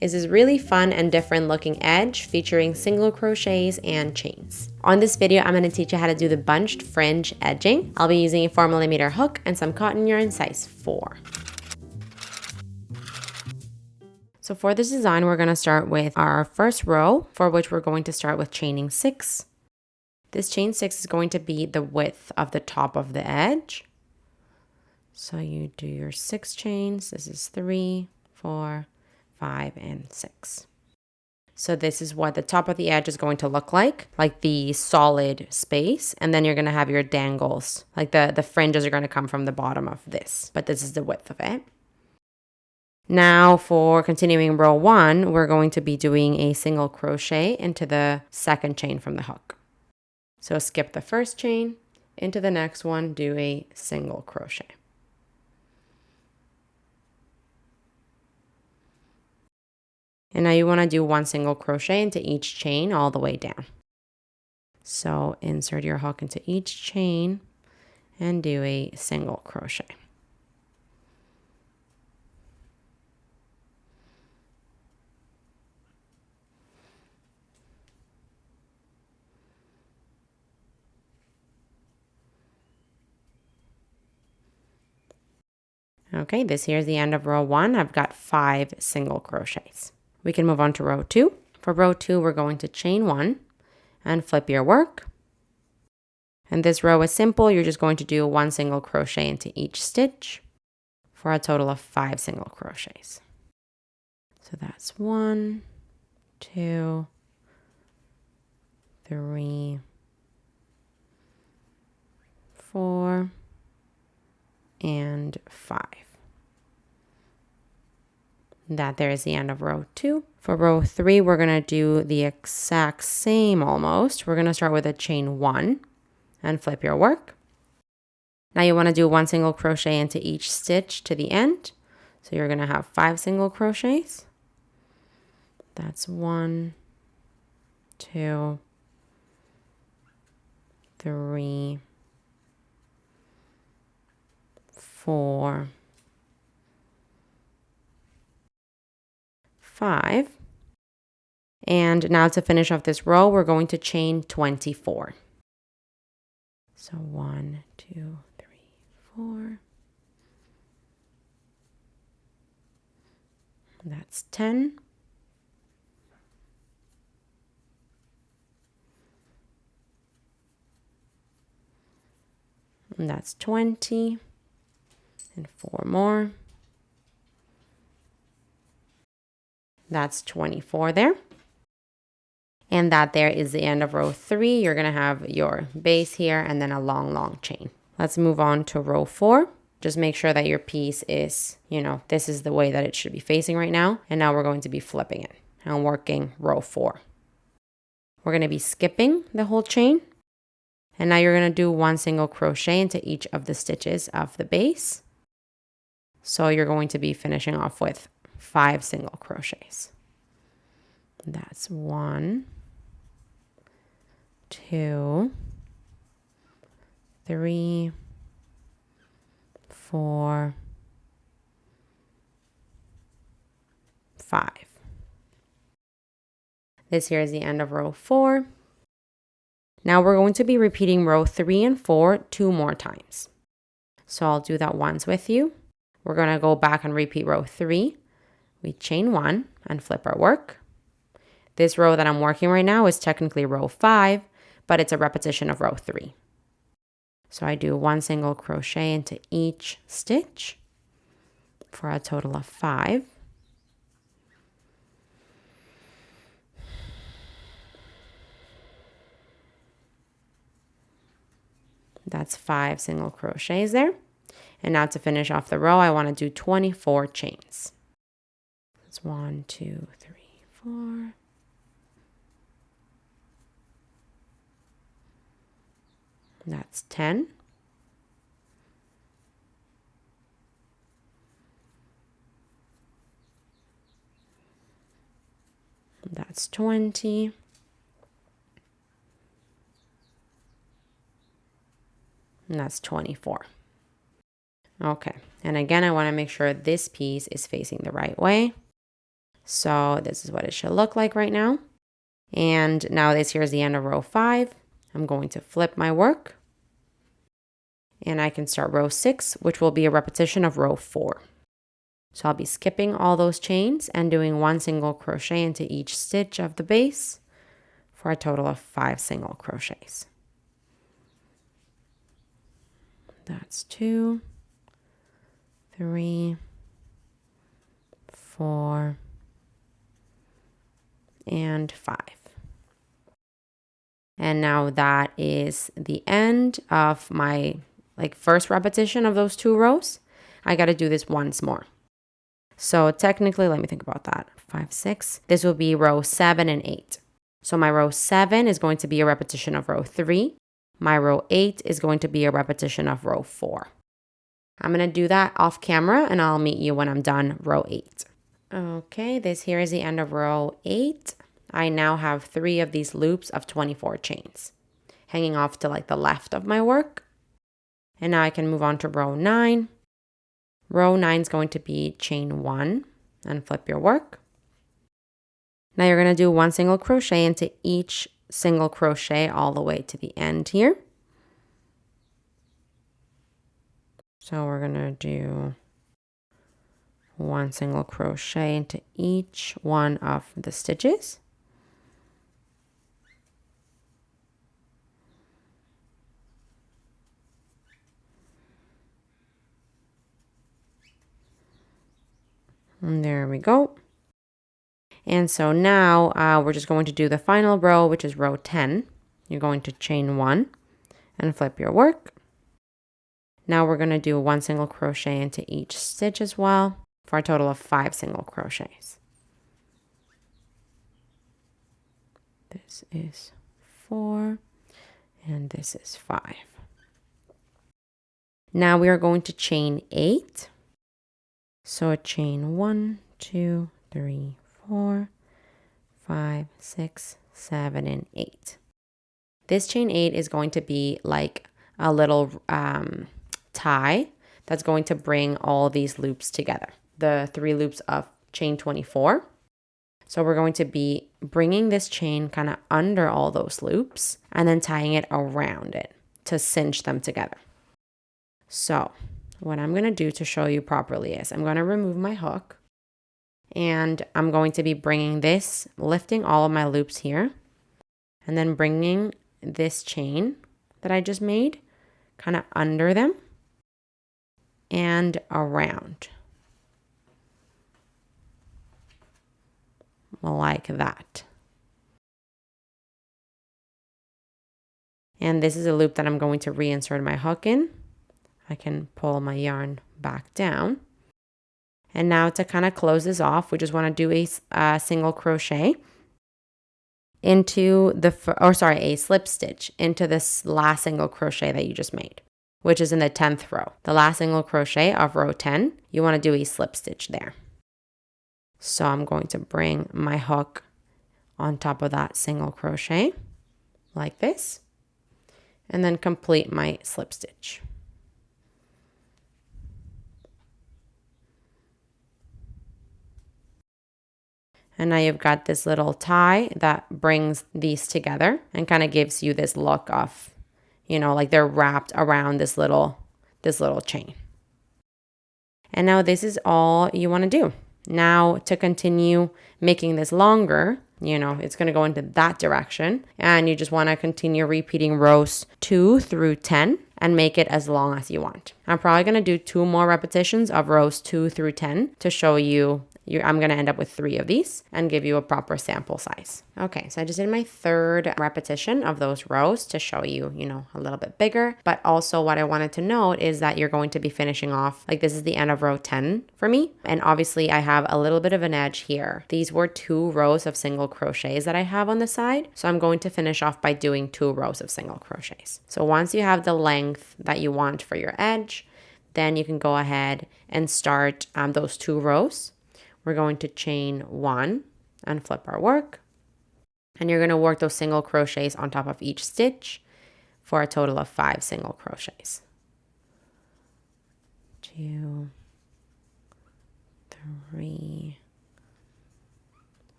is this really fun and different looking edge featuring single crochets and chains. On this video, I'm going to teach you how to do the bunched fringe edging. I'll be using a 4mm hook and some cotton yarn size 4. So for this design, we're going to start with our first row, for which we're going to start with chaining 6. This chain 6 is going to be the width of the top of the edge. So you do your 6 chains. This is 3, 4, 5, and 6. So this is what the top of the edge is going to look like the solid space. And then you're going to have your dangles, like the fringes are going to come from the bottom of this, but this is the width of it. Now for continuing row 1, we're going to be doing a single crochet into the second chain from the hook. So skip the first chain, into the next one, do a single crochet. And now you want to do 1 single crochet into each chain all the way down. So insert your hook into each chain and do a single crochet. Okay, this here is the end of row 1. I've got 5 single crochets. We can move on to row 2. For row 2, we're going to chain 1 and flip your work. And this row is simple. You're just going to do 1 single crochet into each stitch for a total of 5 single crochets. So that's 1, 2, 3, 4, and 5. That there is the end of row 2. For row 3, we're going to do the exact same almost. We're going to start with a chain 1 and flip your work. Now you want to do 1 single crochet into each stitch to the end. So you're going to have 5 single crochets. That's 1, 2, 3, 4, 5. And now to finish off this row, we're going to chain 24. So 1, 2, 3, 4. That's 10. And that's 20. And 4 more. That's 24 there. And that there is the end of row 3. You're going to have your base here and then a long chain. Let's move on to row 4. Just make sure that your piece is, this is the way that it should be facing right now. And now we're going to be flipping it and working row 4. We're going to be skipping the whole chain. And now you're going to do 1 single crochet into each of the stitches of the base. So you're going to be finishing off with 5 single crochets. That's 1, 2, 3, 4, 5. This here is the end of row 4. Now we're going to be repeating row 3 and 4 2 more times. So I'll do that once with you. We're going to go back and repeat row 3. We chain 1 and flip our work. This row that I'm working right now is technically row 5, but it's a repetition of row 3. So I do 1 single crochet into each stitch for a total of 5. That's 5 single crochets there. And now to finish off the row, I want to do 24 chains. That's 1, 2, 3, 4. That's 10. That's 20. And that's 24. Okay, and again, I want to make sure this piece is facing the right way. So this is what it should look like right now. And now this here is the end of row 5. I'm going to flip my work. And I can start row 6, which will be a repetition of row 4. So I'll be skipping all those chains and doing 1 single crochet into each stitch of the base for a total of 5 single crochets. That's 2, 3, 4, and 5. And now that is the end of my first repetition of those 2 rows. I got to do this once more. So technically, let me think about that. 5, 6. This will be row 7 and 8. So my row 7 is going to be a repetition of row 3. My row 8 is going to be a repetition of row 4. I'm going to do that off camera and I'll meet you when I'm done row 8. Okay, this here is the end of row 8. I now have 3 of these loops of 24 chains hanging off to the left of my work. And now I can move on to row 9. Row 9 is going to be chain 1 and flip your work. Now you're going to do 1 single crochet into each single crochet all the way to the end here. So we're going to do 1 single crochet into each one of the stitches. And there we go. And so now we're just going to do the final row, which is row 10. You're going to chain 1 and flip your work. Now we're going to do 1 single crochet into each stitch as well for a total of 5 single crochets. This is 4 and this is 5. Now we are going to chain 8. So a chain 1, 2, 3, 4, 5, 6, 7, and 8. This chain 8 is going to be like a little tie that's going to bring all these loops together. The 3 loops of chain 24. So we're going to be bringing this chain kind of under all those loops and then tying it around it to cinch them together. So what I'm going to do to show you properly is I'm going to remove my hook and I'm going to be bringing this, lifting all of my loops here and then bringing this chain that I just made kind of under them and around like that. And this is a loop that I'm going to reinsert my hook in. I can pull my yarn back down. And now to kind of close this off, we just want to do a single crochet into a slip stitch into this last single crochet that you just made, which is in the 10th row. The last single crochet of row 10, you want to do a slip stitch there. So I'm going to bring my hook on top of that single crochet like this, and then complete my slip stitch. And now you've got this little tie that brings these together and kind of gives you this look of, like they're wrapped around this little chain. And now this is all you want to do. Now to continue making this longer, it's going to go into that direction. And you just want to continue repeating rows 2 through 10 and make it as long as you want. I'm probably going to do 2 more repetitions of rows 2 through 10 to show you. I'm going to end up with 3 of these and give you a proper sample size. Okay, so I just did my 3rd repetition of those rows to show you, a little bit bigger. But also what I wanted to note is that you're going to be finishing off, this is the end of row 10 for me. And obviously I have a little bit of an edge here. These were 2 rows of single crochets that I have on the side. So I'm going to finish off by doing 2 rows of single crochets. So once you have the length that you want for your edge, then you can go ahead and start those 2 rows. We're going to chain 1 and flip our work. And you're going to work those single crochets on top of each stitch for a total of 5 single crochets. 2, 3,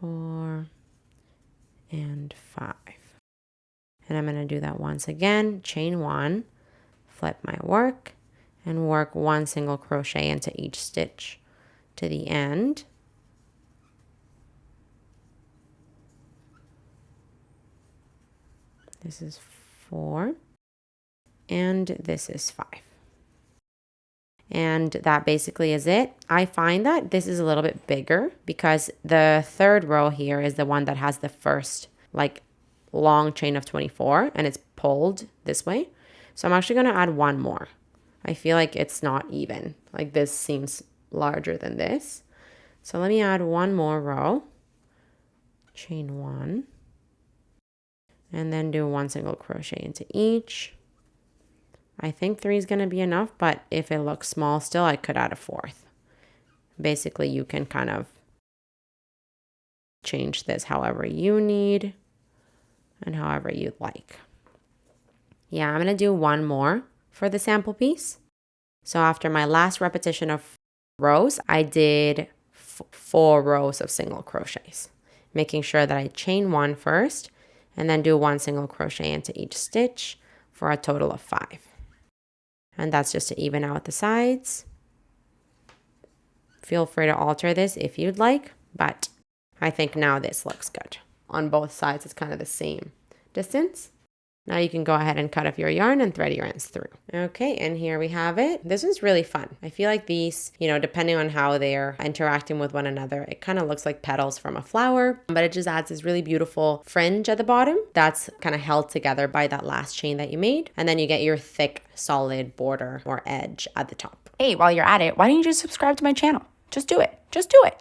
4, and 5. And I'm going to do that once again. Chain 1, flip my work, and work 1 single crochet into each stitch to the end. This is 4, and this is 5. And that basically is it. I find that this is a little bit bigger because the third row here is the one that has the first like long chain of 24 and it's pulled this way. So I'm actually going to add one more. I feel like it's not even. Like this seems larger than this. So let me add one more row. Chain 1. And then do 1 single crochet into each. I think 3 is going to be enough, but if it looks small still, I could add a 4th. Basically, you can kind of change this however you need and however you'd like. Yeah, I'm going to do one more for the sample piece. So after my last repetition of rows, I did 4 rows of single crochets, making sure that I chain 1 first and then do 1 single crochet into each stitch for a total of 5. And that's just to even out the sides. Feel free to alter this if you'd like, but I think now this looks good. On both sides, it's kind of the same distance. Now you can go ahead and cut off your yarn and thread your ends through. Okay, and here we have it. This is really fun. I feel like these, depending on how they're interacting with one another, it kind of looks like petals from a flower, but it just adds this really beautiful fringe at the bottom that's kind of held together by that last chain that you made. And then you get your thick, solid border or edge at the top. Hey, while you're at it, why don't you just subscribe to my channel? Just do it. Just do it.